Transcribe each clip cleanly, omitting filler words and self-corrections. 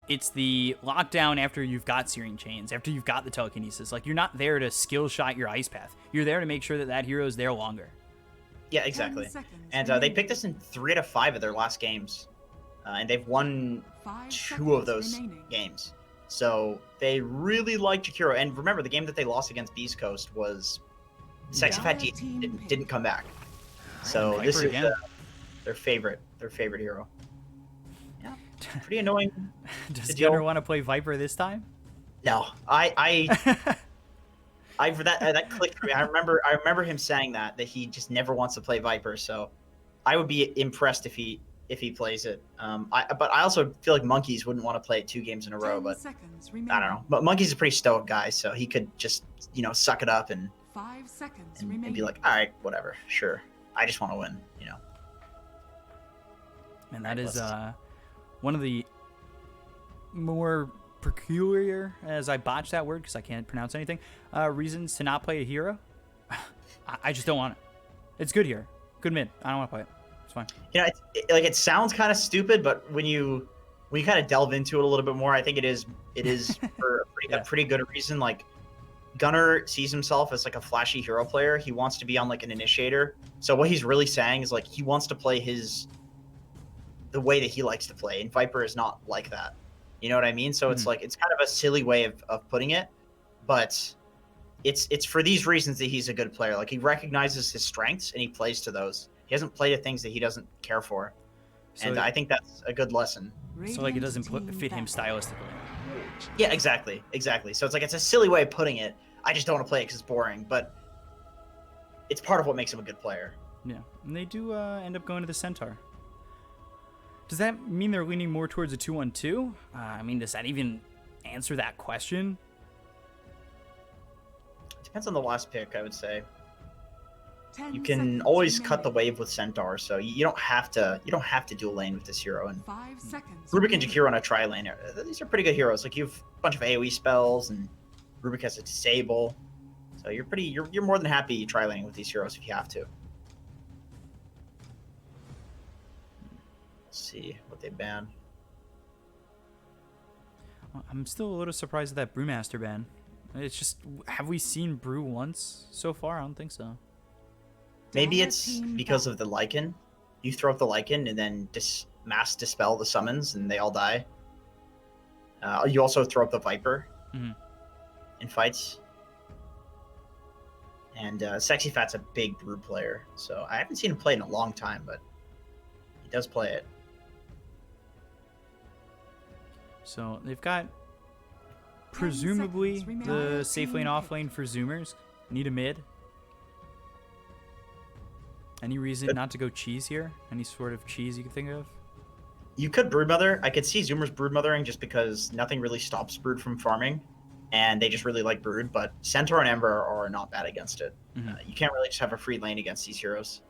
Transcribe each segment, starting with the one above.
It's the lockdown after you've got Searing Chains, after you've got the telekinesis. Like, you're not there to skill shot your ice path. You're there to make sure that that hero is there longer. Yeah, exactly. And they picked this in 3 out of 5 of their last games. And they've won 2 of those games. So they really like Jakiro. And remember, the game that they lost against Beast Coast was Sexy Fat G didn't come back. So this is their favorite hero. Yeah, pretty annoying. Does Gunnar want to play Viper this time? No, I that clicked for me. I remember him saying that he just never wants to play Viper. So I would be impressed if he plays it. But I also feel like Monkeys wouldn't want to play it 2 games in a row. But I don't know. But Monkeys is a pretty stoic guy, so he could just suck it up and 5 seconds and be like, all right, whatever, sure. I just want to win, And that is one of the more peculiar, as I botched that word because I can't pronounce anything, reasons to not play a hero. I just don't want it. It's good here. Good mid. I don't want to play it. It's fine. It sounds kind of stupid, but when you kind of delve into it a little bit more, I think it is for a pretty good reason. Like, Gunnar sees himself as like a flashy hero player. He wants to be on like an initiator. So what he's really saying is like he wants to play the way that he likes to play, and Viper is not like that. You know what I mean? So it's like, it's kind of a silly way of putting it, but it's for these reasons that he's a good player. Like, he recognizes his strengths and he plays to those. He hasn't played at things that he doesn't care for. So and I think that's a good lesson. So like, it doesn't fit him stylistically. Yeah, exactly. So it's like, it's a silly way of putting it. I just don't want to play it because it's boring, but it's part of what makes him a good player. Yeah, and they do end up going to the Centaur. Does that mean they're leaning more towards a 2-1-2? I mean, does that even answer that question? It depends on the last pick, I would say. You can always cut the wave with Centaur, so you don't have to dual lane with this hero. And 5 seconds. Rubik and Jakiro on a tri lane, these are pretty good heroes. Like, you have a bunch of AoE spells, and Rubik has a disable, so you're more than happy tri laning with these heroes if you have to. Let's see what they ban. I'm still a little surprised at that Brewmaster ban. It's just, have we seen Brew once so far? I don't think so. Maybe it's because of the Lycan. You throw up the Lycan and then mass dispel the summons and they all die. You also throw up the Viper in fights. And Sexy Fat's a big Brew player, so I haven't seen him play in a long time, but he does play it. So they've got presumably the safe lane off lane for Zoomers. Need a mid. Any reason not to go cheese here? Any sort of cheese you can think of? You could Broodmother. I could see Zoomers Broodmothering just because nothing really stops Brood from farming, and they just really like Brood, but Centaur and Ember are not bad against it. You can't really just have a free lane against these heroes.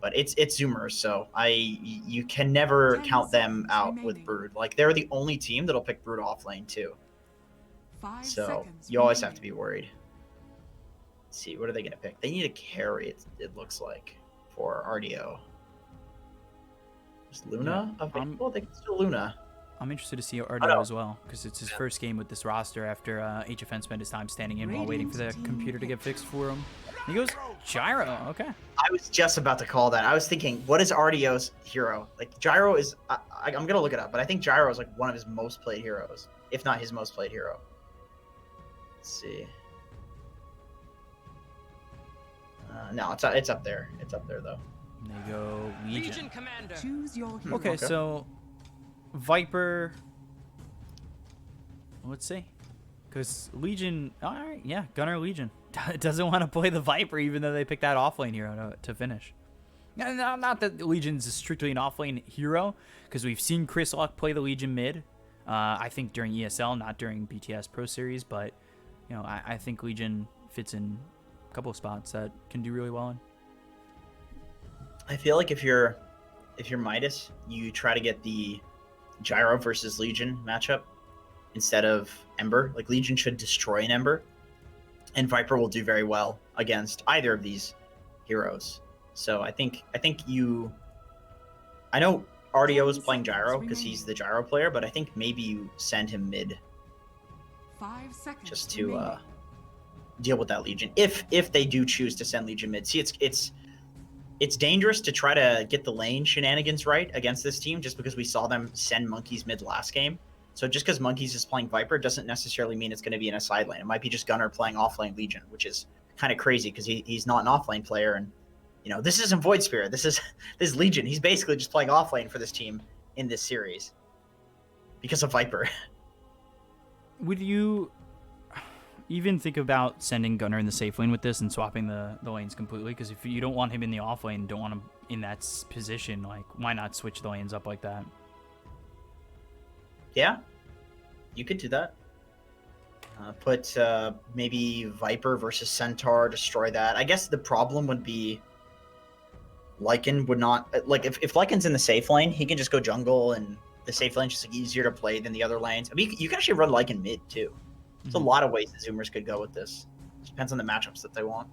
But it's Zoomers, so you can never count them out with Brood. Like, they're the only team that'll pick Brood off lane too. So you always have to be worried. Let's see, what are they going to pick? They need a carry, it looks like, for RDO. Is Luna available? They can still Luna. I'm interested to see RDO as well, because it's his first game with this roster after HFN spent his time standing in while waiting for the computer to get fixed for him. He goes Gyro, okay. I was just about to call that. I was thinking, what is RDO's hero? Like, Gyro is, I'm going to look it up, but I think Gyro is like one of his most played heroes, if not his most played hero. Let's see. No, it's up there. It's up there, though. And they go Legion. Commander. Choose your hero. Okay, so Viper. Let's see. Because Legion, all right, yeah, Gunnar Legion doesn't want to play the Viper, even though they picked that offlane hero to finish. Not that Legion's strictly an offlane hero, because we've seen Chris Luck play the Legion mid. I think during ESL, not during BTS Pro Series, but I think Legion fits in a couple of spots that can do really well in. I feel like if you're Midas, you try to get the Gyro versus Legion matchup instead of Ember. Like, Legion should destroy an Ember, and Viper will do very well against either of these heroes. So I think I know RDO is playing gyro because he's the gyro player, but I think maybe you send him mid 5 seconds just to remaining. deal with that Legion. If they do choose to send Legion mid, see, it's dangerous to try to get the lane shenanigans right against this team just because we saw them send Monkeys mid last game. So just because Monkeys is playing Viper doesn't necessarily mean it's going to be in a side lane. It might be just Gunnar playing offlane Legion, which is kind of crazy because he's not an offlane player. And, you know, this isn't Void Spirit. This is Legion. He's basically just playing offlane for this team in this series because of Viper. Would you even think about sending Gunnar in the safe lane with this and swapping the lanes completely? Because if you don't want him in the off lane, don't want him in that position, like, why not switch the lanes up like that? Yeah, you could do that. Put maybe Viper versus Centaur, destroy that. I guess the problem would be Lycan would not... Like, if Lycan's in the safe lane, he can just go jungle, and the safe lane's just like, easier to play than the other lanes. I mean, you can actually run Lycan mid, too. There's a lot of ways the Zoomers could go with this. It depends on the matchups that they want.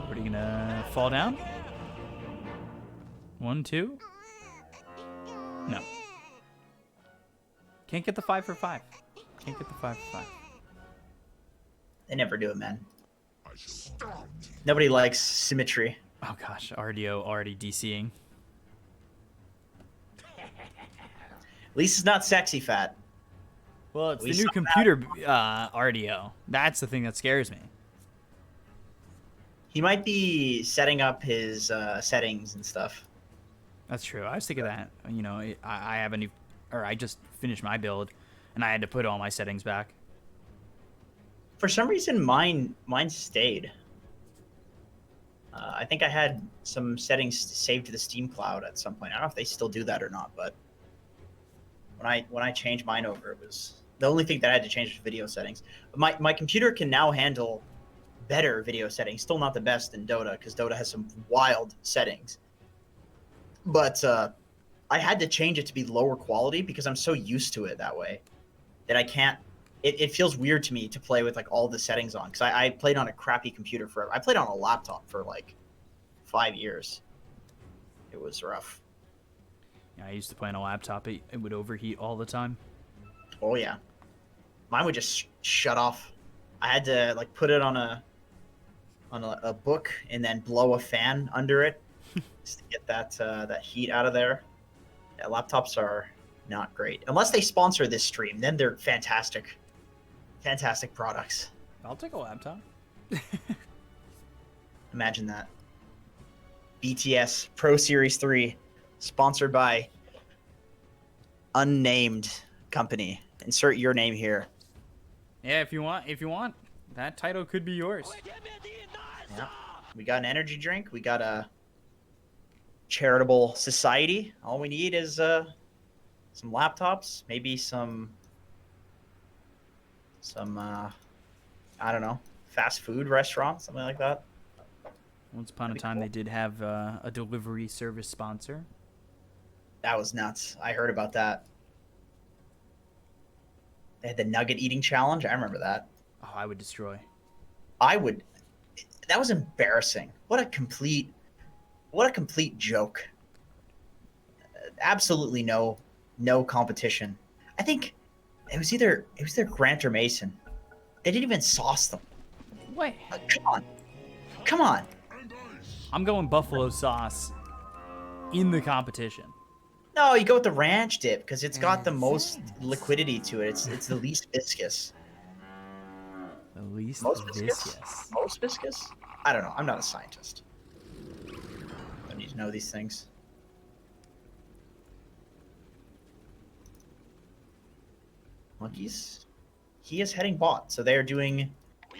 Already gonna fall down? 1, 2? No. Can't get the 5 for 5. Can't get the 5 for 5. They never do it, man. Nobody likes symmetry. Oh gosh, RDO already DCing. At least it's not sexy fat. Well, it's We the new saw computer RDO. That's the thing that scares me. He might be setting up his settings and stuff. That's true. I was thinking that. You know, I have a new, or I just finished my build, and I had to put all my settings back. For some reason, mine stayed. I think I had some settings saved to the Steam cloud at some point. I don't know if they still do that or not, but when I changed mine over, it was the only thing that I had to change was video settings. But my computer can now handle better video settings. Still not the best in Dota because Dota has some wild settings. But I had to change it to be lower quality because I'm so used to it that way that I can't. It feels weird to me to play with like all the settings on because I played on a crappy computer forever. I played on a laptop for like 5 years. It was rough. Yeah, I used to play on a laptop. It would overheat all the time. Oh yeah, mine would just shut off. I had to like put it on a book and then blow a fan under it just to get that heat out of there. Yeah, laptops are not great unless they sponsor this stream. Then they're fantastic. Fantastic products. I'll take a laptop. Imagine that. BTS Pro Series 3, sponsored by unnamed company. Insert your name here. Yeah, if you want, that title could be yours. Yeah. We got an energy drink. We got a charitable society. All we need is some laptops, maybe some I don't know, fast food restaurant, something like that. Once upon a time, cool. they did have a delivery service sponsor. That was nuts. I heard about that. They had the nugget eating challenge. I remember that. Oh, I would destroy. I would. That was embarrassing. What a complete joke. Absolutely no competition. I think it was either Grant or Mason. They didn't even sauce them. What? Come on. I'm going buffalo sauce in the competition. No, you go with the ranch dip because it's got the most liquidity to it. It's the least viscous. The least Most viscous. viscous? Most viscous? I don't know. I'm not a scientist. I need to know these things. Monkeys? He is heading bot, so they are doing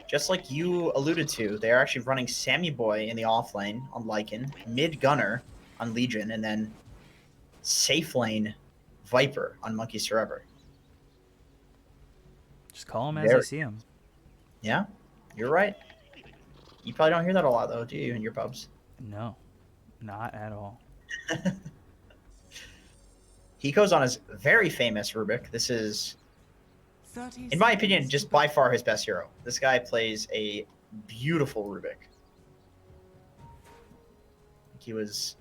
just like you alluded to. They are actually running Sammy Boy in the off lane on Lycan, mid Gunner on Legion, and then safe lane Viper on Monkeys Forever. Just call them as I see them. Yeah, you're right. You probably don't hear that a lot, though, do you, in your pubs? No, not at all. He goes on his very famous Rubik. This is in my opinion, just by far his best hero. This guy plays a beautiful Rubik. He was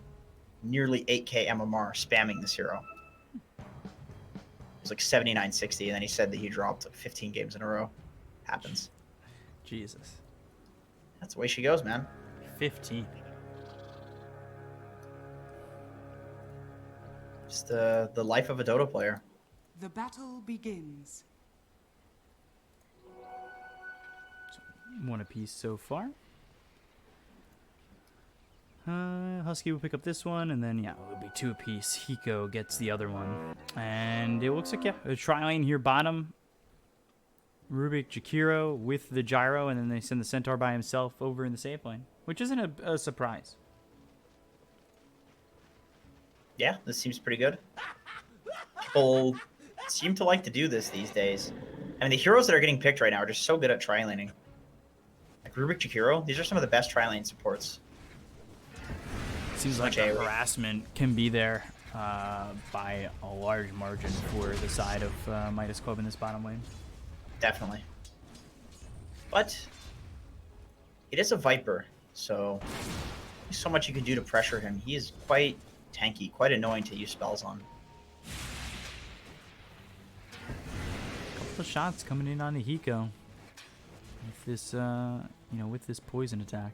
nearly 8k MMR spamming this hero. It was like 79-60, and then he said that he dropped like 15 games in a row. Happens. Jesus. That's the way she goes, man. 15. Just the life of a Dota player. The battle begins. One apiece so far. Husky will pick up this one, and then, yeah, it'll be 2 apiece. Hiko gets the other one. And it looks like, yeah, a tri-lane here bottom. Rubik, Jakiro with the gyro, and then they send the Centaur by himself over in the safe lane, which isn't a surprise. Yeah, this seems pretty good. People seem to like to do this these days. I mean, the heroes that are getting picked right now are just so good at tri-laning. Like Rubik, Jakiro, these are some of the best tri-lane supports. Seems like the harassment can be there by a large margin for the side of Midas Club in this bottom lane. Definitely. But it is a Viper, so there's so much you can do to pressure him. He is quite tanky, quite annoying to use spells on. Couple of shots coming in on the Hiko with this, with this poison attack.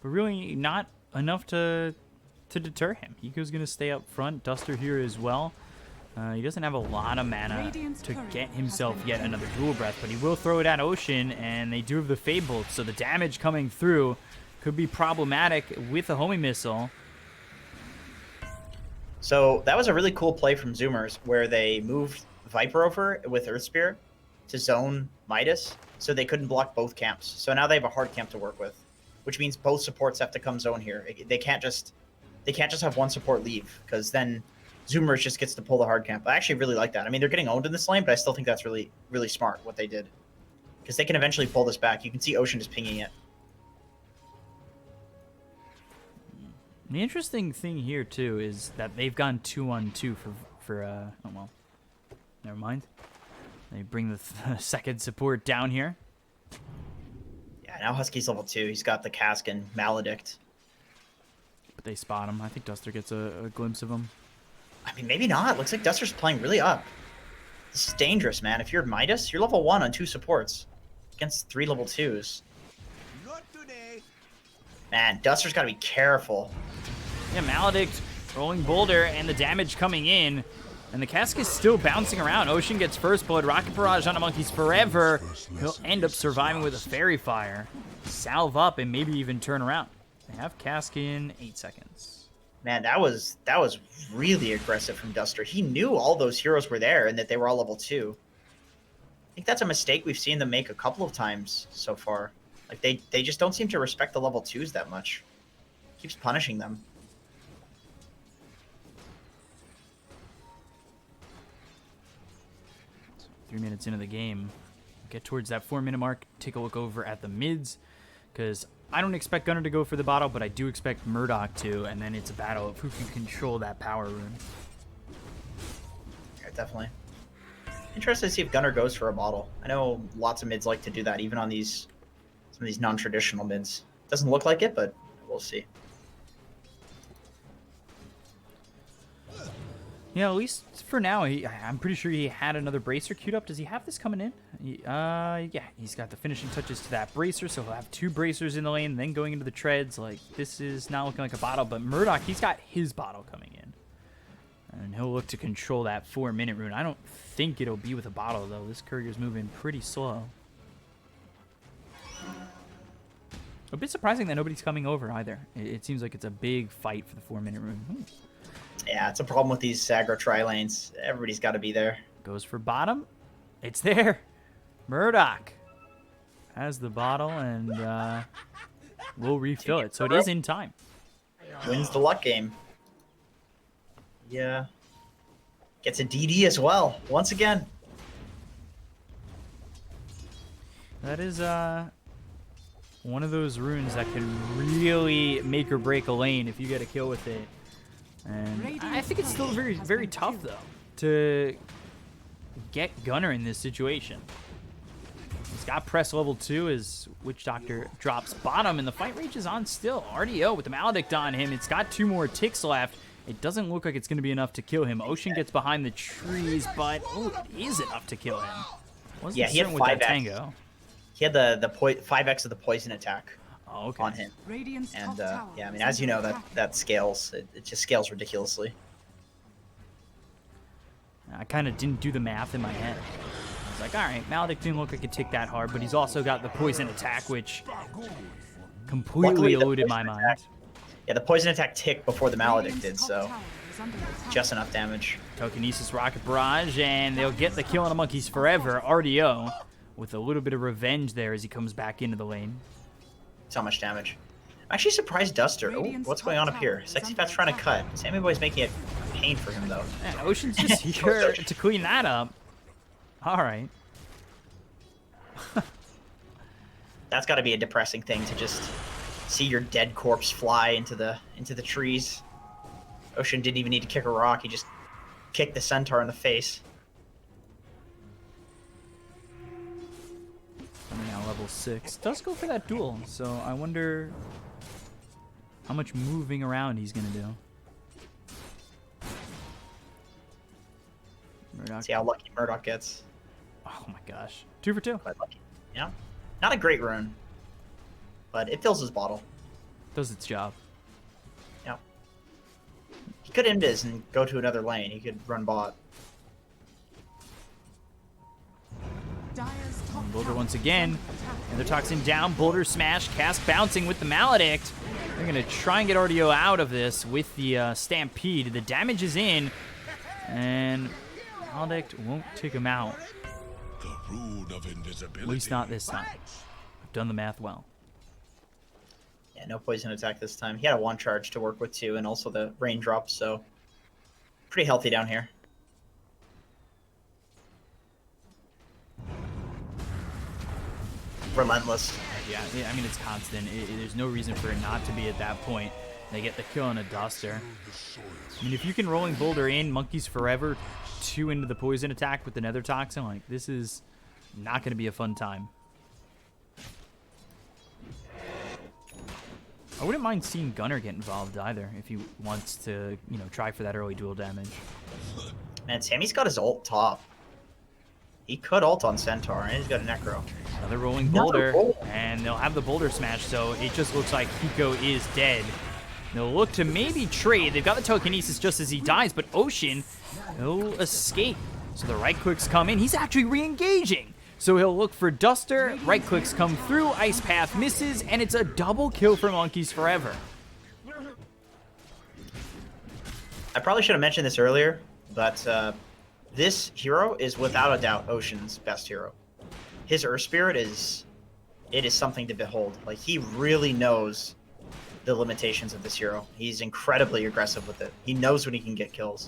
But really not enough to deter him. Hiko's going to stay up front. Duster here as well. He doesn't have a lot of mana to get himself yet another Dual Breath, but he will throw it at Ocean, and they do have the Fade Bolt, so the damage coming through could be problematic with a homing missile. So that was a really cool play from Zoomers, where they moved Viper over with Earth Spear to zone Midas, so they couldn't block both camps. So now they have a hard camp to work with, which means both supports have to come zone here. They can't just have one support leave, because then Zoomers just gets to pull the hard camp. I actually really like that. I mean, they're getting owned in this lane, but I still think that's really, really smart what they did, because they can eventually pull this back. You can see Ocean just pinging it. The interesting thing here too is that they've gone 2-on-2 for oh well, never mind. They bring the second support down here. Yeah, now Husky's level 2. He's got the Cask and Maledict. But they spot him. I think Duster gets a glimpse of him. I mean, maybe not. Looks like Duster's playing really up. This is dangerous, man. If you're Midas, you're level 1 on 2 supports against 3 level 2s. Not today. Man, Duster's got to be careful. Yeah, Maledict rolling Boulder and the damage coming in. And the Cask is still bouncing around. Ocean gets first blood. Rocket Barrage on the Monkeys forever. He'll end up surviving with a Fairy Fire. Salve up and maybe even turn around. They have Cask in 8 seconds. Man, that was really aggressive from Duster. He knew all those heroes were there and that they were all level 2. I think that's a mistake we've seen them make a couple of times so far. Like, they just don't seem to respect the level 2s that much. Keeps punishing them. So 3 minutes into the game. Get towards that 4-minute mark. Take a look over at the mids, because I don't expect Gunnar to go for the bottle, but I do expect Murdoch to, and then it's a battle of who can control that power rune. Yeah, definitely. Interested to see if Gunnar goes for a bottle. I know lots of mids like to do that, even on some of these non-traditional mids. Doesn't look like it, but we'll see. Yeah, at least for now, I'm pretty sure he had another bracer queued up. Does he have this coming in? Yeah, he's got the finishing touches to that bracer, so he'll have 2 bracers in the lane, then going into the treads. Like, this is not looking like a bottle, but Murdoch, he's got his bottle coming in. And he'll look to control that 4-minute rune. I don't think it'll be with a bottle, though. This courier's moving pretty slow. A bit surprising that nobody's coming over either. It seems like it's a big fight for the 4-minute rune. Ooh. Yeah, it's a problem with these aggro tri-lanes. Everybody's got to be there. Goes for bottom. It's there. Murdoch has the bottle and will refill it. So it is in time. Wins the luck game. Yeah. Gets a DD as well, once again. That is one of those runes that can really make or break a lane if you get a kill with it. And I think it's still very, very tough, though, to get Gunner in this situation. He's got press level 2 as Witch Doctor drops bottom, and the fight rages on still. RDO with the Maledict on him. It's got 2 more ticks left. It doesn't look like it's going to be enough to kill him. Ocean gets behind the trees, but it is enough to kill him. Wasn't Yeah, he had certain with that 5x. Tango. He had the 5x of the poison attack Okay. on him. Radiant's And top tower yeah, I mean, is as you know, under that attack. that scales. It just scales ridiculously. I kind of didn't do the math in my head. I was like, all right, Maledict didn't look like it ticked that hard, but he's also got the poison attack, which completely Luckily, the eluded my poison mind. attack- Yeah, the poison attack ticked before the Maledict Radiant's did, top so tower is under attack. just enough damage. Telekinesis Rocket Barrage, and they'll get the kill on the Monkeys Forever. RDO with a little bit of revenge there as he comes back into the lane. So much damage. I'm actually surprised Duster. Oh, Radiant's what's going on top up here? tower is Sexy under Fat's trying to attack. cut. Sammy Boy's making it pain for him, though. Man, Ocean's just here to clean that up. All right. That's got to be a depressing thing to just see your dead corpse fly into the trees. Ocean didn't even need to kick a rock. He just kicked the centaur in the face. I'm now level 6. Does go for that duel, so I wonder how much moving around he's going to do. Murdoch. See how lucky Murdoch gets. Oh my gosh. 2 for 2. Quite lucky. Yeah. Not a great rune, but it fills his bottle. Does its job. Yeah. He could end his and go to another lane. He could run bot. Dire's top Boulder tower once is again. under attack. Another Toxin down. Boulder smash. Cast bouncing with the Maledict. They're going to try and get RDO out of this with the Stampede. The damage is in, and Maledict won't take him out. The rune of invisibility. At least not this time. I've done the math well. Yeah, no poison attack this time. He had a 1 charge to work with too, and also the raindrops, so pretty healthy down here. Relentless. Yeah, I mean, it's constant. There's no reason for it not to be at that point. They get the kill on a Duster. I mean, if you can Rolling Boulder in, Monkeys Forever, 2 into the poison attack with the Nether Toxin, like, this is not going to be a fun time. I wouldn't mind seeing Gunner get involved either if he wants to, you know, try for that early duel damage. Man, Sammy's got his ult top. He could ult on Centaur, and he's got a Necro. Another Rolling Another Boulder, roll. and they'll have the Boulder Smash, so it just looks like Hiko is dead. They'll look to maybe trade. They've got the Telekinesis just as he dies, but Ocean, he'll escape. So the right clicks come in. He's actually re-engaging. So he'll look for Duster. Right clicks come through. Ice Path misses, and it's a double kill for Monkeys Forever. I probably should have mentioned this earlier, but this hero is without a doubt Ocean's best hero. His Earth Spirit is something to behold. Like, he really knows the limitations of this hero. He's incredibly aggressive with it. He knows when he can get kills.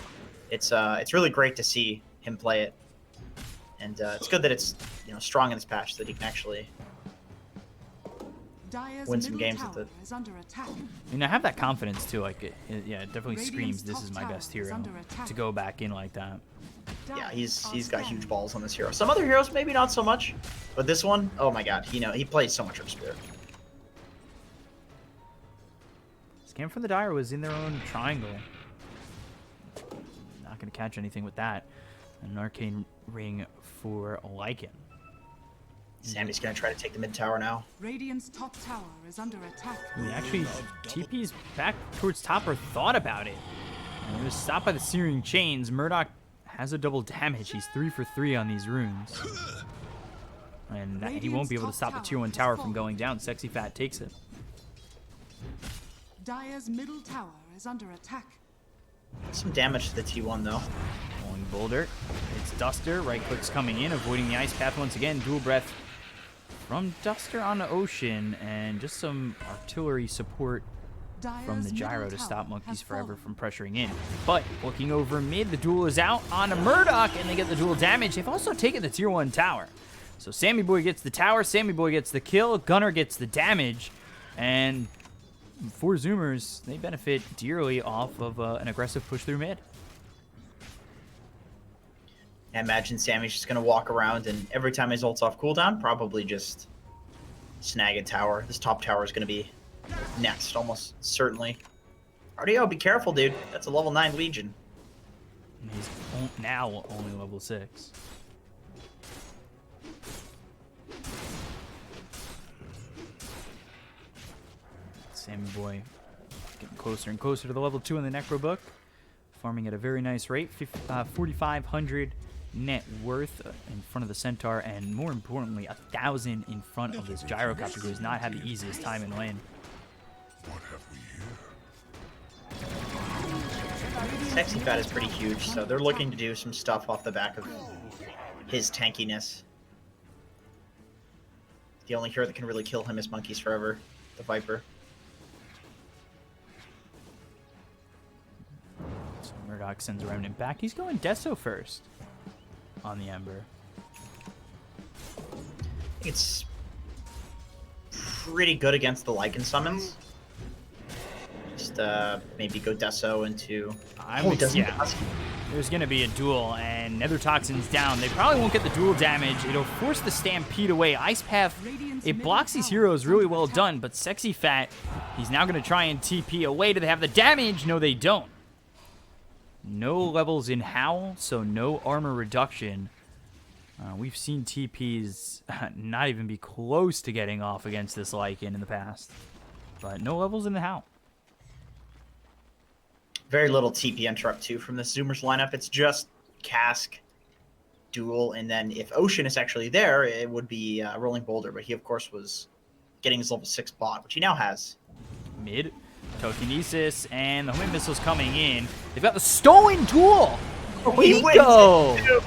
It's really great to see him play it, and it's good that it's, you know, strong in this patch so that he can actually Dire's win some middle games with tower it. is under attack. I mean, I have that confidence too. Like, yeah, it definitely Radiant's screams this top is my tower best is hero under attack. to go back in like that. Yeah, Dire he's are got huge scanning. balls on this hero. Some other heroes maybe not so much, but this one, oh my god, he plays so much Earth Spirit. Scan from the Dire was in their own triangle. Not going to catch anything with that. And an Arcane Ring for Lycan. Sammy's gonna try to take the mid tower now. Radiant's top tower is under attack. He actually TP's back towards top or thought about it. And he was stopped by the Searing Chains. Murdoch has a double damage. He's 3 for 3 on these runes. And he won't be able to stop the tier 1 tower from going down. Sexy Fat takes it. Dire's middle tower is under attack. Some damage to the T1 though. Rolling Boulder. It's Duster. Right click's coming in, avoiding the Ice Path once again. Dual Breath from Duster on Ocean, and just some artillery support from the Dire's gyro middle to tower stop Monkeys has Forever fallen. from pressuring in. But looking over mid, the duel is out on a Murdoch, and they get the dual damage. They've also taken the tier 1 tower. So Sammy Boy gets the tower, Sammy Boy gets the kill, Gunner gets the damage, and 4Zoomers, they benefit dearly off of an aggressive push through mid. I imagine Sammy's just gonna walk around, and every time his ult's off cooldown, probably just snag a tower. This top tower is gonna be next, almost certainly. RDO, be careful, dude. That's a level 9 Legion. And he's now only level 6. Sammy boy getting closer and closer to the level 2 in the Necro book. Farming at a very nice rate. 4,500 net worth in front of the Centaur, and more importantly, 1,000 in front of this Gyrocopter, who has not had the easiest time in lane. What have we here? Sexy Fat is pretty huge, so they're looking to do some stuff off the back of his tankiness. The only hero that can really kill him is Monkeys Forever, the Viper. So Murdoch sends a Remnant back. He's going Deso first on the Ember. I think it's pretty good against the Lycan summons. Just maybe go Deso into... Yeah. There's going to be a duel, and Nether Toxin's down. They probably won't get the duel damage. It'll force the Stampede away. Ice Path, it blocks these heroes really well done, but Sexy Fat, he's now going to try and TP away. Do they have the damage? No, they don't. No levels in Howl, so no armor reduction. We've seen TPs not even be close to getting off against this Lycan in the past. But no levels in the Howl. Very little TP interrupt, too, from the Zoomers lineup. It's just Cask, Duel, and then if Ocean is actually there, it would be Rolling Boulder. But he, of course, was getting his level 6 bot, which he now has. Mid, Telekinesis, and the Wind Missile's coming in. They've got the Stolen Duel! Bkop!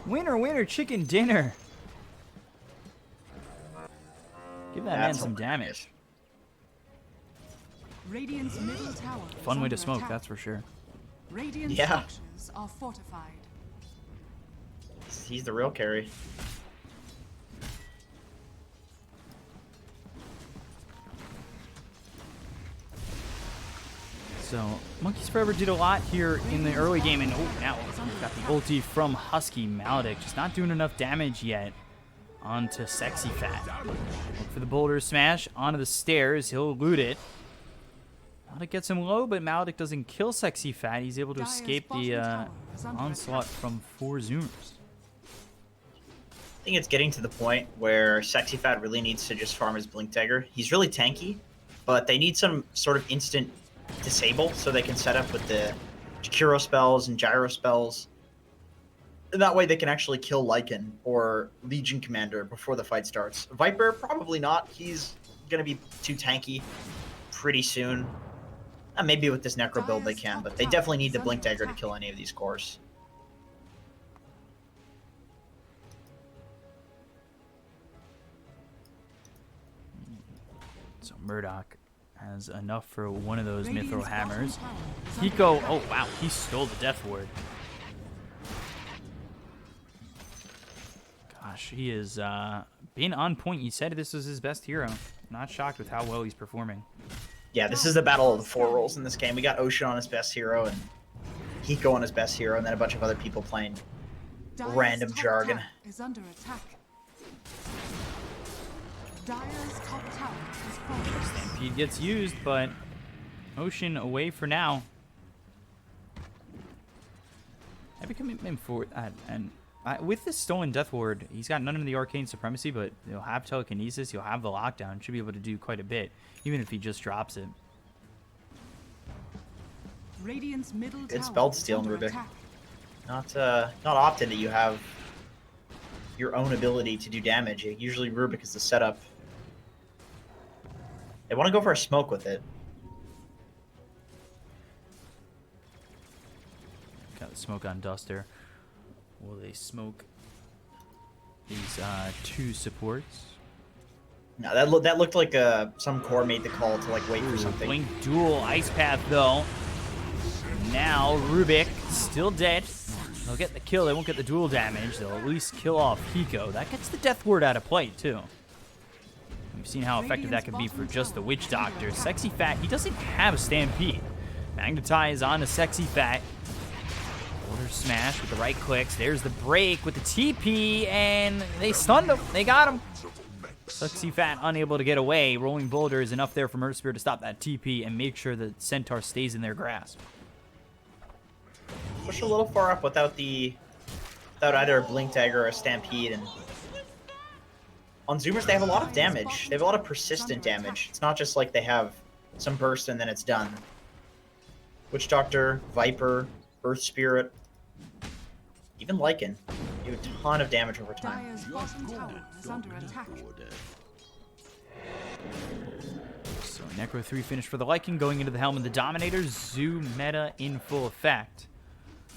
Winner, winner, chicken dinner. Give that man some damage. Radiant's middle tower Fun way is to under smoke, attack. that's for sure. Radiant Yeah. structures are fortified. He's the real carry. So, Monkeys Forever did a lot here in the early game, and now we've got the ulti from Husky Maledict. Just not doing enough damage yet onto Sexy Fat. Look for the boulder smash onto the stairs. He'll loot it. Maledict gets him low, but Maledict doesn't kill Sexy Fat. He's able to Dire's escape bottom the tower is under onslaught attack. from 4Zoomers. I think it's getting to the point where Sexy Fat really needs to just farm his Blink Dagger. He's really tanky, but they need some sort of instant disable so they can set up with the Kuro spells and Gyro spells. And that way they can actually kill Lycan or Legion Commander before the fight starts. Viper, probably not. He's going to be too tanky pretty soon. Maybe with this Necro build they can, but they definitely need the Blink Dagger to kill any of these cores. So Murdoch has enough for one of those Mithril Radiant's Hammers. bottom tower is under Hiko, attack. oh wow, he stole the Death Ward. Gosh, he is being on point. You said this was his best hero. Not shocked with how well he's performing. Yeah, this is the battle of the 4 roles in this game. We got Ocean on his best hero and Hiko on his best hero, and then a bunch of other people playing Dire's random top jargon. tower is under attack. Dire's top tower is falling. Stampede gets used, but Ocean away for now. Heavy commitment for and with this stolen Death Ward, he's got none of the Arcane Supremacy, but he'll have Telekinesis, he'll have the Lockdown, should be able to do quite a bit, even if he just drops it. Radiant's middle Good tower spell is stealing, under Rubik. attack. Not often that you have your own ability to do damage. Usually Rubik is the setup. They want to go for a smoke with it. Got the smoke on Duster. Will they smoke these 2 supports? No, that looked like some core made the call to like wait for something. Blink dual Ice Path though. Now Rubik still dead. They'll get the kill. They won't get the dual damage. They'll at least kill off Hiko. That gets the Death Ward out of play too. We've seen how effective that can be for just the Witch Doctor. Sexy Fat, he doesn't have a Stampede. Magnetize on to Sexy Fat. Boulder smash with the right clicks. There's the break with the TP, and they stunned him. They got him. Sexy Fat unable to get away. Rolling Boulder is enough there from Earth Spirit to stop that TP and make sure the Centaur stays in their grasp. Push a little far up without either a Blink Dagger or a Stampede. And on Zoomers, they have a lot of damage. They have a lot of persistent damage. It's not just like they have some burst and then it's done. Witch Doctor, Viper, Earth Spirit, even Lycan. You have a ton of damage over time. Dire's bottom tower is under attack. So Necro 3 finish for the Lycan, going into the helm of the Dominator. Zoo meta in full effect.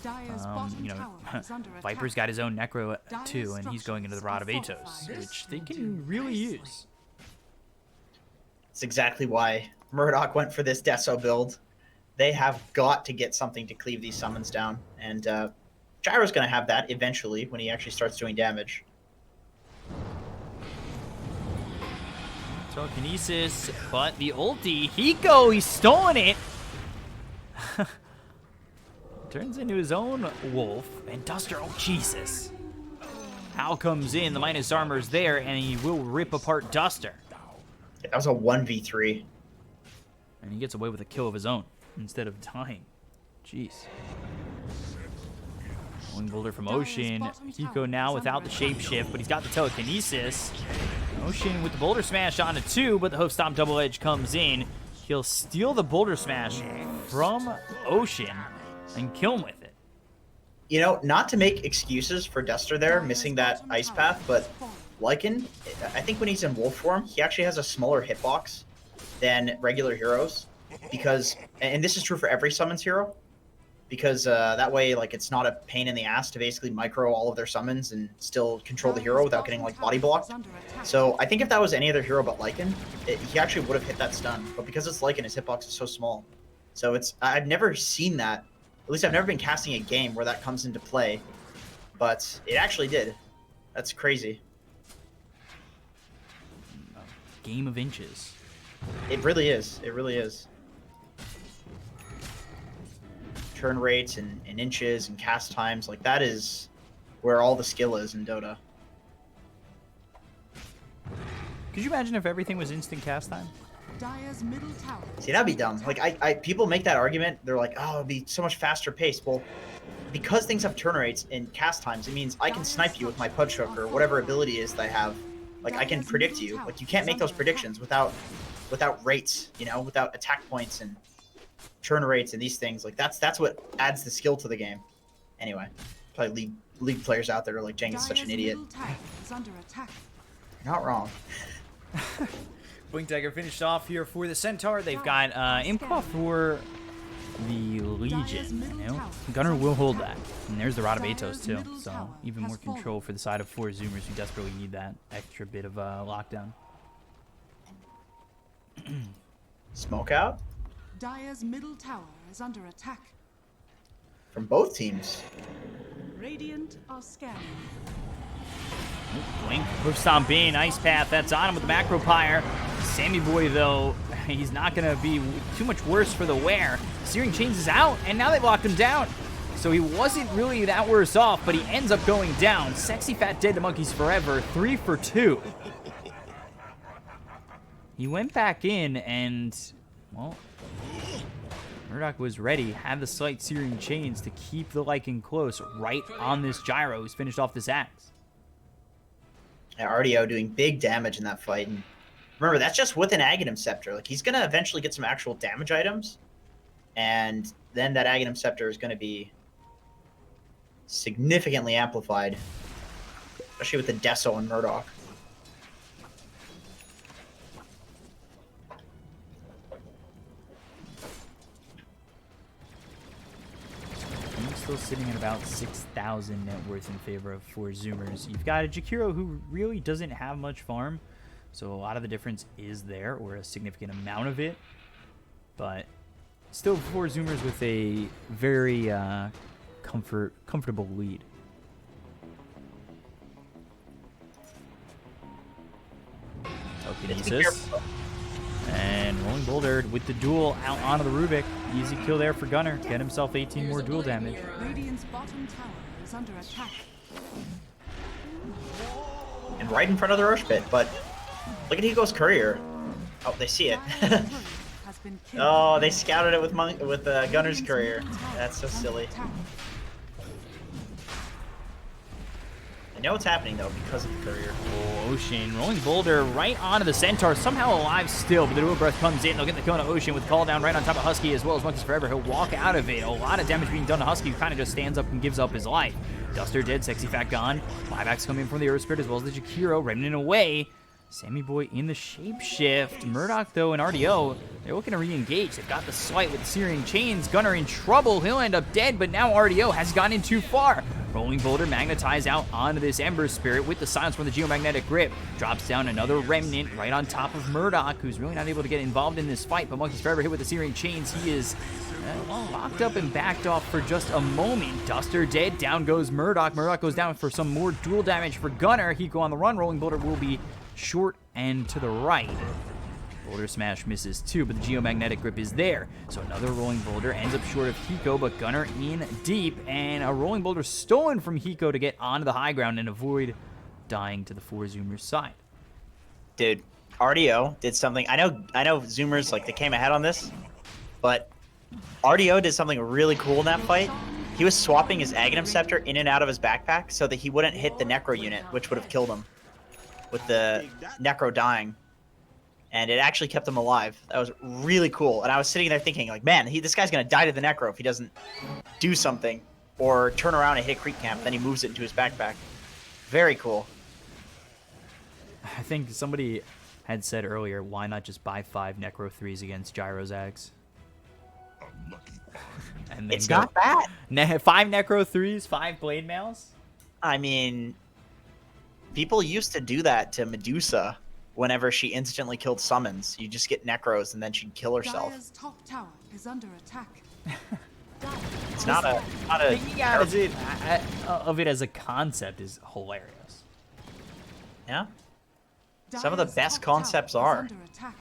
Dire's bottom You know, tower is under Viper's attack. got his own Necro too, and he's going into the Rod of Atos, which they can really use. That's exactly why Murdoch went for this Deso build. They have got to get something to cleave these summons down, and Gyro's going to have that eventually when he actually starts doing damage. Telekinesis, but the ulti, Hiko, he's stolen it! Turns into his own wolf, and Duster, oh Jesus. Hal comes in, the Midas armor's there, and he will rip apart Duster. That was a 1v3. And he gets away with a kill of his own, instead of dying. Jeez. Rolling Boulder from Ocean. Hiko now without the shapeshift, but he's got the telekinesis. Ocean with the Boulder Smash on a 2, but the Hoof Stomp Double Edge comes in. He'll steal the Boulder Smash from Ocean and kill him with it. You know, not to make excuses for Duster there, missing that Ice Path, but Lycan, I think when he's in wolf form, he actually has a smaller hitbox than regular heroes, because, and this is true for every summons hero, because that way, like, it's not a pain in the ass to basically micro all of their summons and still control the hero without getting, like, body blocked. So I think if that was any other hero but Lycan, he actually would have hit that stun, but because it's Lycan, his hitbox is so small. So it's, I've never seen that, at least I've never been casting a game where that comes into play, but it actually did. That's crazy. Game of inches. It really is. It really is. Turn rates and inches and cast times, like that is where all the skill is in Dota. Could you imagine if everything was instant cast time? Dire's middle tower. See, that'd be dumb. Like people make that argument. They're like, oh, it'd be so much faster paced. Well, because things have turn rates and cast times, it means I can snipe you with my Pudge Hook or whatever ability is that I have. Like I can predict you. Like you can't make those predictions without rates, you know, without attack points and turn rates and these things. Like that's what adds the skill to the game. Anyway, probably league players out there are like, Jenkins is such an idiot. Is under attack. You're not wrong. Blink Dagger finished off here for the Centaur. They've got Impa for the Legion. You know? Gunner will hold that. And there's the Rod of Atos too. So even more control for the side of 4Zoomers who desperately need that extra bit of lockdown. Smoke out Dire's middle tower is under attack. from both teams. Radiant are scanning. Blink, Hoof Stomp in, Ice Path, that's on him with the Macro Pyre. Sammy Boy, though, he's not going to be too much worse for the wear. Searing Chains is out, and now they've locked him down. So he wasn't really that worse off, but he ends up going down. Sexy Fat dead to Monkeys Forever, 3 for 2. He went back in, and, well, Murdoch was ready, had the slight Searing Chains to keep the Lycan close right on this Gyro who's finished off this axe. Yeah, RDO doing big damage in that fight. And remember, that's just with an Aghanim Scepter. Like, he's going to eventually get some actual damage items. And then that Aghanim Scepter is going to be significantly amplified. Especially with the Deso and Murdoch. Still sitting at about 6,000 net worth in favor of 4Zoomers. You've got a Jakiro who really doesn't have much farm, so a lot of the difference is there, or a significant amount of it. But still 4Zoomers with a very comfortable lead. Telekinesis. And Rolling Boulder with the duel out onto the Rubik. Easy kill there for Gunnar. Get himself 18 more duel damage. Radiant's bottom tower is under attack. And right in front of the Roche pit, but look at Hiko's courier. Oh, they see it. Dire's turret has been killed. Oh, they scouted it with Gunner's courier. That's so silly. I know what's happening though because of the courier. Oh, Ocean. Rolling Boulder right onto the Centaur. Somehow alive still, but the dual breath comes in. They'll get the Kona Ocean with call down right on top of Husky as well as Monkeys Forever. He'll walk out of it. A lot of damage being done to Husky, who kind of just stands up and gives up his life. Duster dead, Sexy Fat gone. Buybacks coming from the Earth Spirit as well as the Jakiro. Remnant away. Sammy Boy in the shapeshift. Murdoch, though, and RDO, they're looking to re-engage. They've got the slight with the Searing Chains. Gunnar in trouble. He'll end up dead, but now RDO has gone in too far. Rolling Boulder magnetized out onto this Ember Spirit with the silence from the Geomagnetic Grip. Drops down another Remnant right on top of Murdoch, who's really not able to get involved in this fight, but Monkeys Forever hit with the Searing Chains. He is locked up and backed off for just a moment. Duster dead. Down goes Murdoch. Murdoch goes down for some more dual damage for Gunnar. Hiko on the run. Rolling Boulder will be short and to the right. Boulder Smash misses too, but the Geomagnetic Grip is there. So another Rolling Boulder ends up short of Hiko, but Gunnar in deep, and a Rolling Boulder stolen from Hiko to get onto the high ground and avoid dying to the 4Zoomers side. Dude, RDO did something. I know Zoomers, like, they came ahead on this, but RDO did something really cool in that fight. He was swapping his Aghanim Scepter in and out of his backpack so that he wouldn't hit the Necro unit, which would have killed him with the Necro dying. And it actually kept him alive. That was really cool. And I was sitting there thinking, like, man, this guy's going to die to the Necro if he doesn't do something or turn around and hit Creep Camp. Then he moves it into his backpack. Very cool. I think somebody had said earlier, why not just buy 5 Necro 3s against Gyro Zags? And then It's not bad. 5 Necro 3s, 5 Blade Mails? I mean, people used to do that to Medusa whenever she instantly killed summons. You just get Necros and then she'd kill herself. Dire's top tower is under attack. It's not a Thinking out of it as a concept is hilarious. yeah. Some of the Dire's best top tower concepts is are. under attack.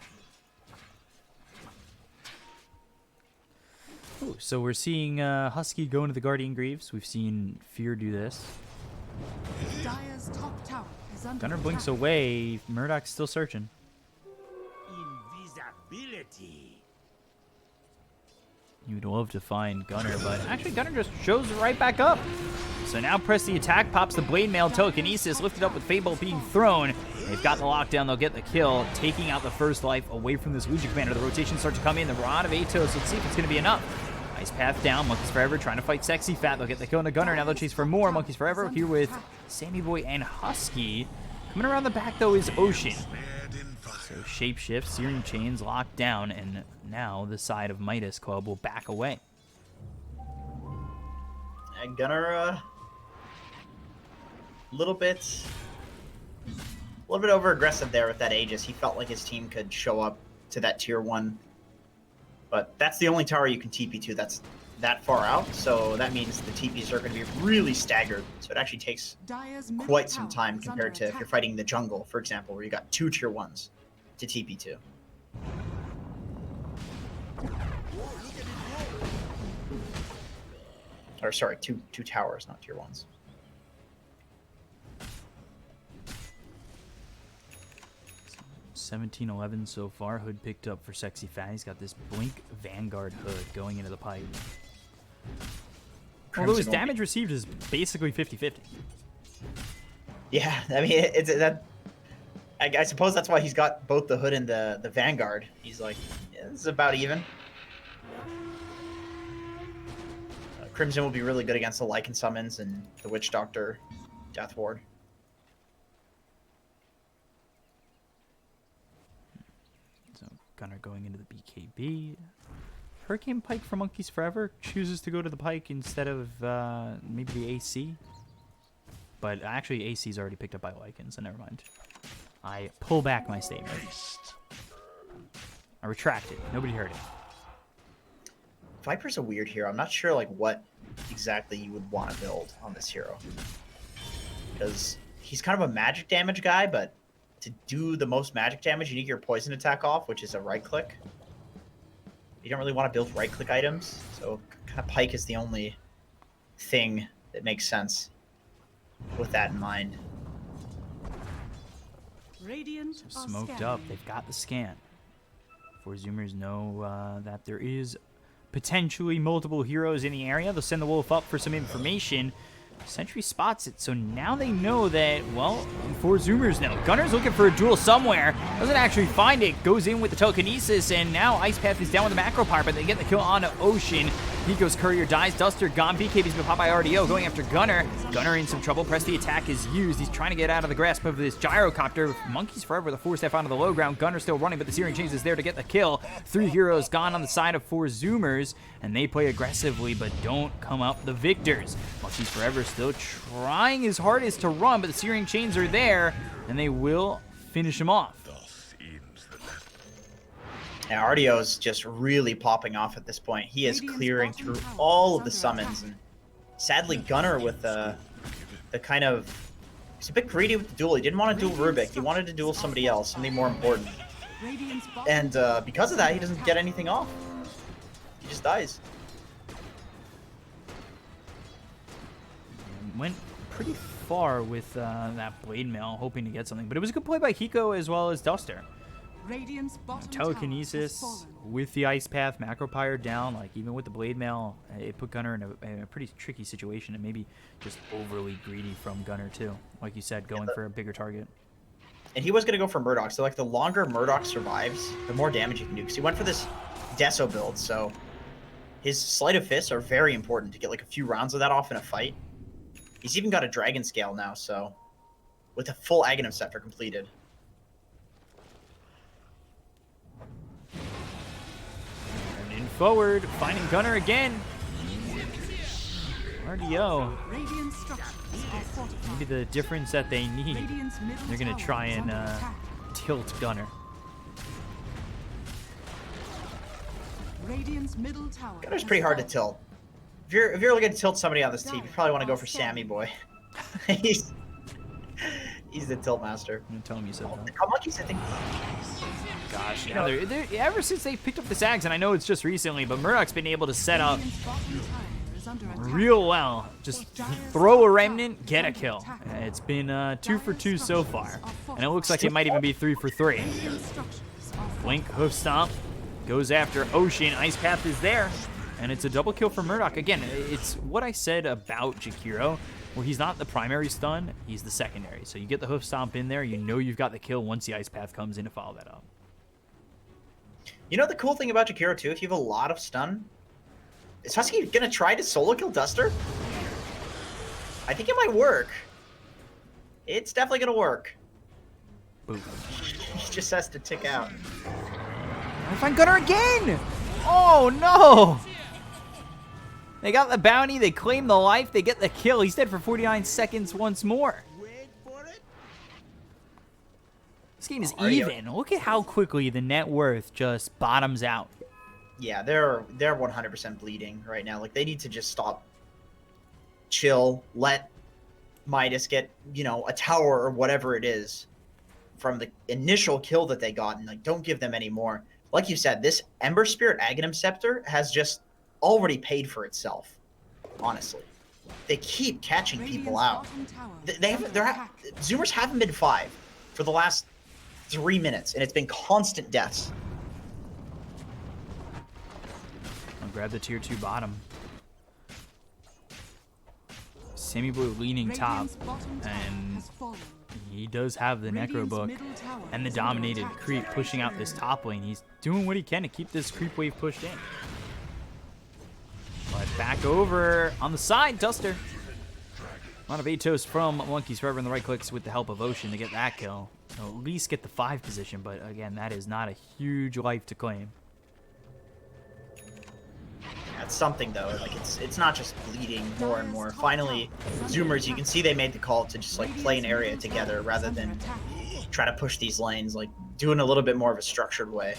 Ooh, so we're seeing Husky go into the Guardian Greaves. We've seen Fear do this. Dire's top tower is under Gunnar blinks attack. away. Murdoch's still searching. Invisibility. You'd love to find Gunnar, but actually Gunnar just shows right back up. So now press the attack, pops the Blade Mail, Telekinesis, lifted up with Fable being thrown. They've got the lockdown, they'll get the kill, taking out the first life away from this Legion Commander. The rotations start to come in, the Rod of Atos, let's see if it's going to be enough. Ice Path down, Monkeys Forever trying to fight Sexy Fat, they'll get the kill on the Gunnar, now they'll chase for more. Monkeys Forever here with Sammy Boy and Husky. Coming around the back though is Ocean. So Shapeshift, Searing Chains locked down, and now the side of Midas Club will back away. And Gunnar, little bit over aggressive there with that Aegis. He felt like his team could show up to that tier 1, but that's the only tower you can TP to that's that far out, so that means the TPs are going to be really staggered, so it actually takes Dire's middle quite some tower time is compared under to if you're attack. fighting the jungle, for example, where you got 2 tier 1s to TP to. Or sorry, two towers, not tier 1s. $17.11 so far. Hood picked up for Sexy Fat. He's got this Blink Vanguard Hood going into the pipe. Although his Crimson damage received is basically 50-50. Yeah, I mean, it's that. I suppose that's why he's got both the Hood and the Vanguard. He's like, yeah, this is about even. Crimson will be really good against the Lycan summons and the Witch Doctor Death Ward. So Gunnar going into the BKB. Hurricane Pike for Monkeys Forever chooses to go to the Pike instead of maybe the AC. But actually, AC's already picked up by Lycan, so never mind. I pull back my statement. I retract it. Nobody heard it. Viper's a weird hero. I'm not sure like what exactly you would want to build on this hero. Because he's kind of a magic damage guy, but to do the most magic damage, you need your poison attack off, which is a right click. You don't really want to build right click items, so kind of Pike is the only thing that makes sense with that in mind. Radiant So are smoked scanning. up. They've got the scan. 4Zoomers know that there is potentially multiple heroes in the area. They'll send the wolf up for some information. Sentry spots it, so now they know that, well, 4Zoomers know. Gunner's looking for a duel somewhere. Doesn't actually find it. Goes in with the telekinesis, and now Ice Path is down with the macro power, but they get the kill on Ocean. Nico's courier dies. Duster gone. BKB's been popped by RDO. Going after Gunner. Gunner in some trouble. Press the attack is used. He's trying to get out of the grasp of this gyrocopter. Monkeys forever. The 4-step onto the low ground. Gunner still running, but the Searing Chains is there to get the kill. 3 heroes gone on the side of 4Zoomers, and they play aggressively, but don't come up the victors. Monkeys forever still trying his hardest to run, but the Searing Chains are there, and they will finish him off. Yeah, RDO's just really popping off at this point. He is clearing through all of the summons, and sadly Gunner with the kind of, he's a bit greedy with the duel. He didn't want to duel Rubik. He wanted to duel somebody else, something more important. And because of that, he doesn't get anything off. He just dies. Went pretty far with that blade mail, hoping to get something, but it was a good play by Hiko as well as Duster. Radiant's bottom Telekinesis tower has fallen. with the Ice Path, macro pyre down, like even with the blade mail, it put Gunner in a pretty tricky situation, and maybe just overly greedy from Gunner too. Like you said, going for a bigger target. And he was going to go for Murdoch, so like the longer Murdoch survives, the more damage he can do, because he went for this Deso build, so his Sleight of Fists are very important to get like a few rounds of that off in a fight. He's even got a Dragon Scale now, so with a full Aghanim Scepter completed. Turning forward, finding Gunner again. RDO, Radiant structures are fortified. maybe the difference that they need. Radiant's middle They're going to tower try is and under attack. tilt Gunner. Radiant's middle tower. Gunner's has pretty hard to fallen. tilt. If you're looking to tilt somebody on this team, you probably want to go for Sammy Boy. he's the tilt master. I'm going to tell him you said that. How monkeys, I think. Gosh, yeah, they're, ever since they picked up the Zags, and I know it's just recently, but Murdoch's been able to set up Radiant's bottom tower is under attack. real well. Just throw a remnant, get a kill. It's been 2 for 2 so far, and it looks like it might even be 3 for 3. Radiant structures are Blink, hoof stomp, goes after Ocean. Ice Path is there, and it's a double kill for Murdoch. Again, it's what I said about Jakiro, where he's not the primary stun, he's the secondary. So you get the hoof stomp in there, you know you've got the kill once the Ice Path comes in to follow that up. You know the cool thing about Jakiro too, if you have a lot of stun, is Husky gonna try to solo kill Duster? I think it might work. It's definitely gonna work. Boom. He just has to tick out. I find Gunner again! Oh no! They got the bounty, they claim the life, they get the kill. He's dead for 49 seconds once more. This game is even. Look at how quickly the net worth just bottoms out. Yeah, they're 100% bleeding right now. Like they need to just stop, chill, let Midas get, you know, a tower or whatever it is from the initial kill that they got, and like don't give them any more. Like you said, this Ember Spirit Aghanim Scepter has just already paid for itself. Honestly, they keep catching people out. Zoomers haven't been 5 for the last 3 minutes, and it's been constant deaths. I'll grab the tier 2 bottom. Sammy Blue leaning top, and he does have the Necro Book and the dominated creep pushing out this top lane. He's doing what he can to keep this creep wave pushed in. But back over on the side, Duster. A lot of Atos from Monkeys Forever in the right clicks with the help of Ocean to get that kill. They'll at least get the 5 position, but again, that is not a huge life to claim. That's something though. Like it's not just bleeding more and more. Finally, Zoomers, you can see they made the call to just like play an area together rather than try to push these lanes, like doing a little bit more of a structured way.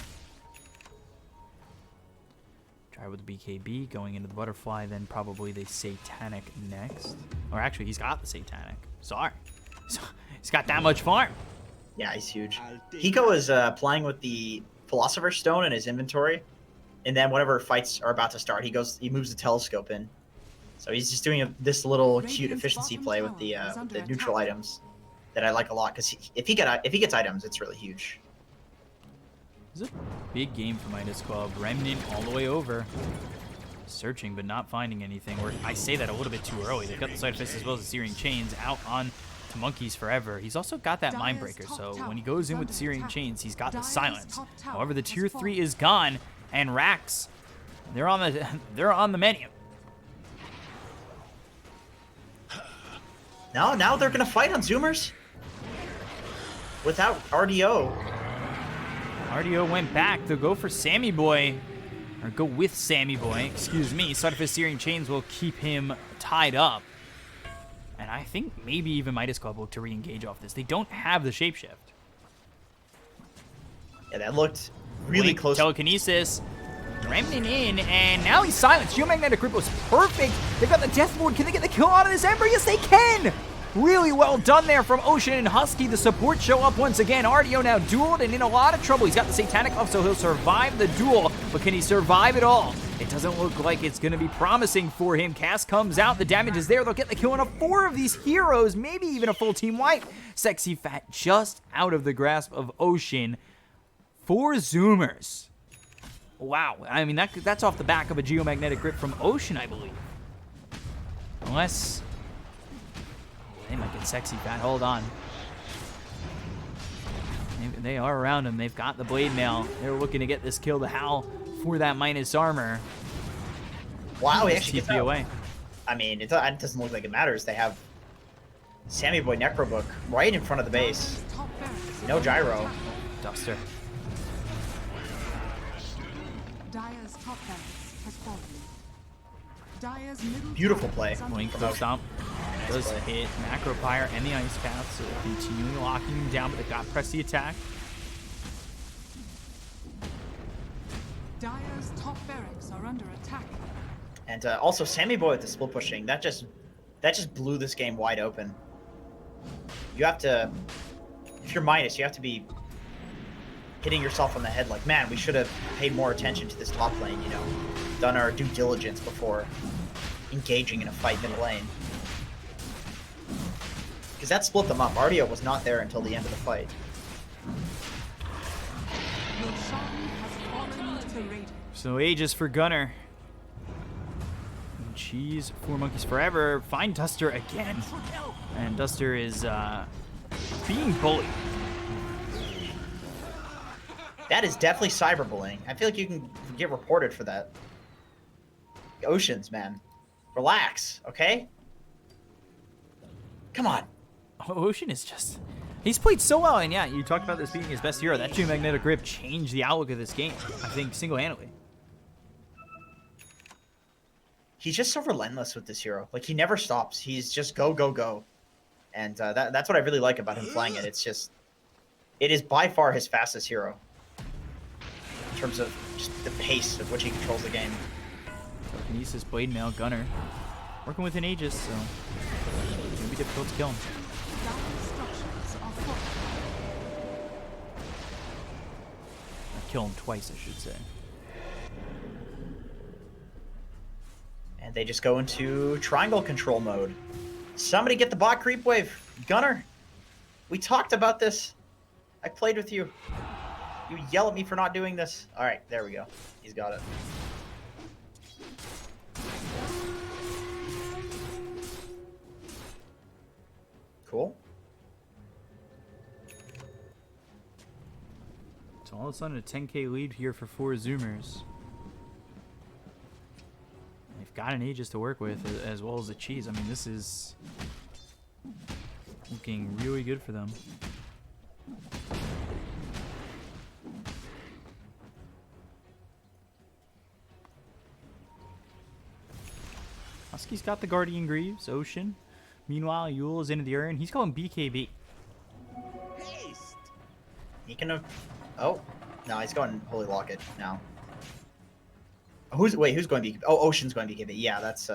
Try with the BKB, going into the Butterfly, then probably the Satanic next. Or actually, he's got the Satanic. Sorry. He's got that much farm. Yeah, he's huge. Hiko is playing with the Philosopher's Stone in his inventory, and then whenever fights are about to start, he moves the telescope in. So he's just doing this little cute efficiency play with the neutral items that I like a lot. Because if he gets items, it's really huge. This is a big game for Midas Club. Remnant all the way over. Searching but not finding anything. Or I say that a little bit too early. They've got the Side Fist as well as the Searing Chains out on to Monkeys Forever. He's also got that Mindbreaker, so when he goes in with the Searing Chains, he's got the Silence. However, the Tier 3 is gone, and Rax, they're on the menu. Now they're gonna fight on Zoomers without RDO. RDO went back. They'll go for Sammy Boy. Or go with Sammy Boy, excuse me. Side of his Searing Chains will keep him tied up. And I think maybe even Midas Club will to re-engage off this. They don't have the Shapeshift. Yeah, that looked really close. Telekinesis. Remnant in, and now he's silenced. Geomagnetic Grip was perfect. They've got the Death Board. Can they get the kill out of this Ember? Yes, they can! Really well done there from Ocean and Husky. The support show up once again. RDO now dueled and in a lot of trouble. He's got the Satanic Off, so he'll survive the duel. But can he survive it all? It doesn't look like it's going to be promising for him. Cass comes out. The damage is there. They'll get the kill on 4 of these heroes. Maybe even a full team wipe. Sexy Fat just out of the grasp of Ocean. 4Zoomers. Wow. I mean, that's off the back of a Geomagnetic Grip from Ocean, I believe. Unless... they might get Sexy Fat. Hold on. They are around him. They've got the Blade Mail. They're looking to get this kill to Hal for that minus armor. Wow, he actually gets TP out. away. I mean, it doesn't look like it matters. They have Sammy Boy Necrobook right in front of the base. No gyro. Duster. Dire's top barracks has fallen. Dire's middle Beautiful tower play. is under Blink, attack. Quick Stomp. Does hit Macro Pyre and the Ice Path, so continuing locking him down, but they got press the attack. Dire's top barracks are under attack. And also Sammy Boy with the split pushing. That just blew this game wide open. You have to, if you're Midas, you have to be hitting yourself on the head like, man, we should have paid more attention to this top lane, you know, done our due diligence before engaging in a fight mid lane. Because that split them up. RDO was not there until the end of the fight. Roshan has fallen to Raiden. So Aegis for Gunner. And Cheese for Monkeys Forever. Find Duster again. And Duster is being bullied. That is definitely cyberbullying. I feel like you can get reported for that. Oceans, man. Relax, okay? Come on. Ocean is just... he's played so well, and yeah, you talked about this being his best hero. That Geomagnetic Grip changed the outlook of this game, I think, single-handedly. He's just so relentless with this hero. Like, he never stops. He's just go, go, go. And that's what I really like about him playing it. It's just... it is by far his fastest hero. In terms of just the pace at which he controls the game. Telekinesis, Blade Mail, Gunner. Working with an Aegis, so... it's gonna be difficult to kill him. Dire structures are fortified. Kill him twice, I should say. And they just go into triangle control mode. Somebody get the bot creep wave. Gunner, we talked about this. I played with you. You yell at me for not doing this. All right, there we go. He's got it. Cool. So all of a sudden a 10k lead here for 4Zoomers. They've got an Aegis to work with as well as a Cheese. I mean, this is looking really good for them. Husky's got the Guardian Greaves, Ocean. Meanwhile, Yule is into the area, and he's going BKB. He can have... oh, no, he's going Holy Locket now. Who's going BKB? Oh, Ocean's going BKB. Yeah, that's...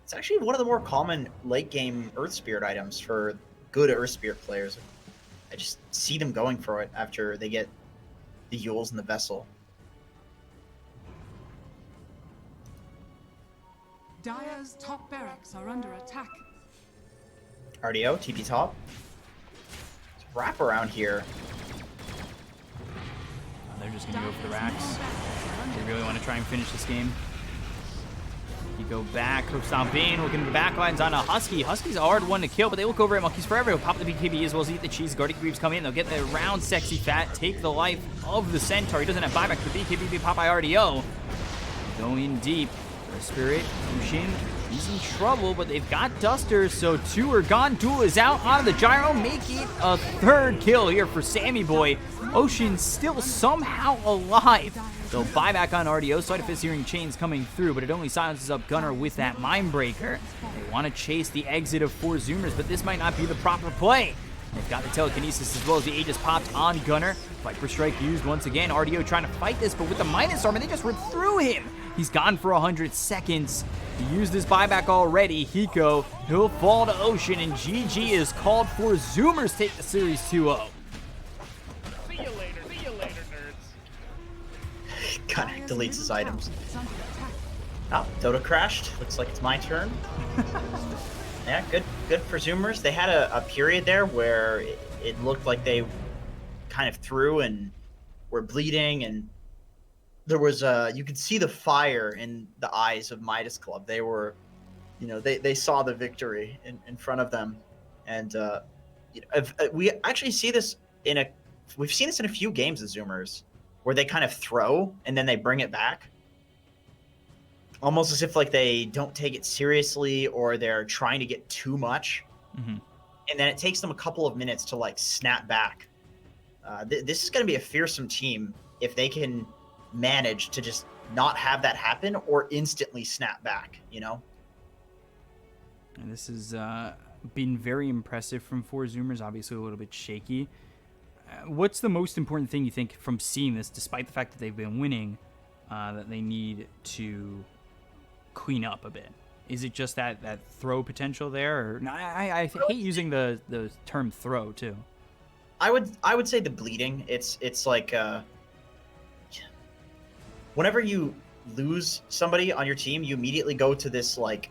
it's actually one of the more common late-game Earth Spirit items for good Earth Spirit players. I just see them going for it after they get the Yules and the Vessel. Dire's top barracks are under attack. RDO, TP top. It's a wrap around here. They're just going to go for the racks. They really want to try and finish this game. You go back, hook stomping, looking at the back lines on a Husky. Husky's a hard one to kill, but they look over at Monkeys Forever. He'll pop the BKB as well as eat the cheese. Guardian Creeps come in. They'll get the round sexy fat, take the life of the Centaur. He doesn't have buyback for the BKB being popped by RDO. Going deep. For Spirit, Kushin, he's in trouble, but they've got Dusters, so 2 are gone. Duel is out onto the gyro, make it a 3rd kill here for Sammy Boy. Ocean still somehow alive. They'll buy back on RDO. Sleight of Fist hearing chains coming through, but it only silences up Gunner with that Mindbreaker. They want to chase the exit of 4Zoomers, but this might not be the proper play. They've got the Telekinesis as well as the Aegis popped on Gunner. Viper Strike used once again. RDO trying to fight this, but with the Minus Armor, they just ripped through him. He's gone for 100 seconds. He used his buyback already. Hiko, he'll fall to Ocean, and GG is called. 4Zoomers take the series 2-0. See you later, nerds. Gunner deletes his items. Is under attack. Oh, Dota crashed. Looks like it's my turn. Yeah, good for Zoomers. They had a period there where it looked like they kind of threw and were bleeding, and there was you could see the fire in the eyes of Midas Club. They were, they saw the victory in front of them, and we actually see this we've seen this in a few games of Zoomers where they kind of throw and then they bring it back. Almost as if like they don't take it seriously or they're trying to get too much. Mm-hmm. And then it takes them a couple of minutes to like snap back. This is going to be a fearsome team if they can manage to just not have that happen or instantly snap back, And this has been very impressive from 4Zoomers, obviously a little bit shaky. What's the most important thing you think from seeing this, despite the fact that they've been winning, that they need to clean up a bit? Is it just that throw potential there? Or no, I hate using the term throw too. I would say the bleeding. It's like whenever you lose somebody on your team, you immediately go to this like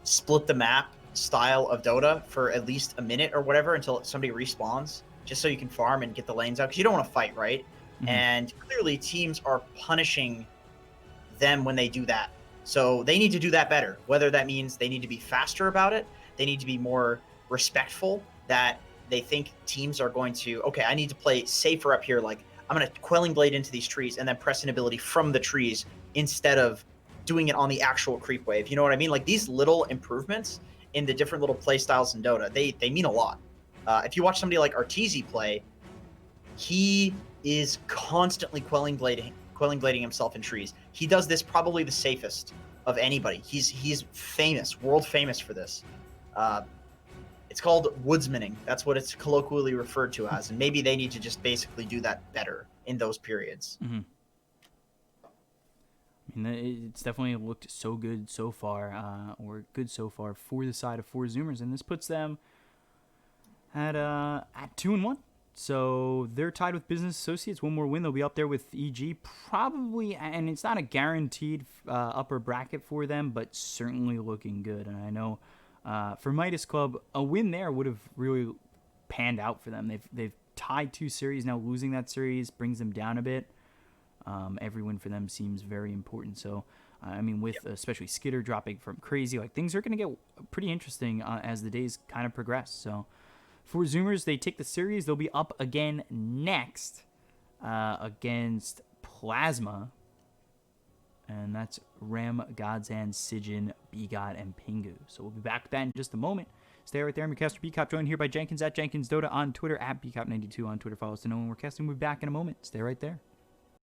split the map style of Dota for at least a minute or whatever until somebody respawns, just so you can farm and get the lanes out, because you don't want to fight, right? Mm-hmm. And clearly teams are punishing them when they do that. So they need to do that better, whether that means they need to be faster about it, they need to be more respectful, that they think teams are going to, okay, I need to play safer up here, like I'm going to Quelling Blade into these trees and then press an ability from the trees instead of doing it on the actual creep wave. You know what I mean? Like these little improvements in the different little play styles in Dota, they mean a lot. If you watch somebody like Arteezy play, he is constantly Quelling blading himself in trees. He does this probably the safest of anybody. He's famous, world famous for this. It's called woodsmaning. That's what it's colloquially referred to as. And maybe they need to just basically do that better in those periods. Mm-hmm. I mean, it's definitely looked so good so far, or good so far for the side of 4Zoomers, and this puts them at 2-1. So they're tied with Business Associates. One more win, they'll be up there with EG, probably, and it's not a guaranteed upper bracket for them, but certainly looking good. And I know for Midas Club, a win there would have really panned out for them. They've tied 2 series. Now losing that series brings them down a bit. Every win for them seems very important. So, I mean, with especially Skitter dropping from crazy, like things are going to get pretty interesting as the days kind of progress. So, for Zoomers, they take the series. They'll be up again next against Plasma. And that's Ram, Godshand, Sijin, Bkop, and Pingu. So we'll be back with that in just a moment. Stay right there. I'm your caster Bkop, joined here by Jenkins at Jenkins Dota on Twitter, at Bkop92 on Twitter. Follow us to know when we're casting. We'll be back in a moment. Stay right there.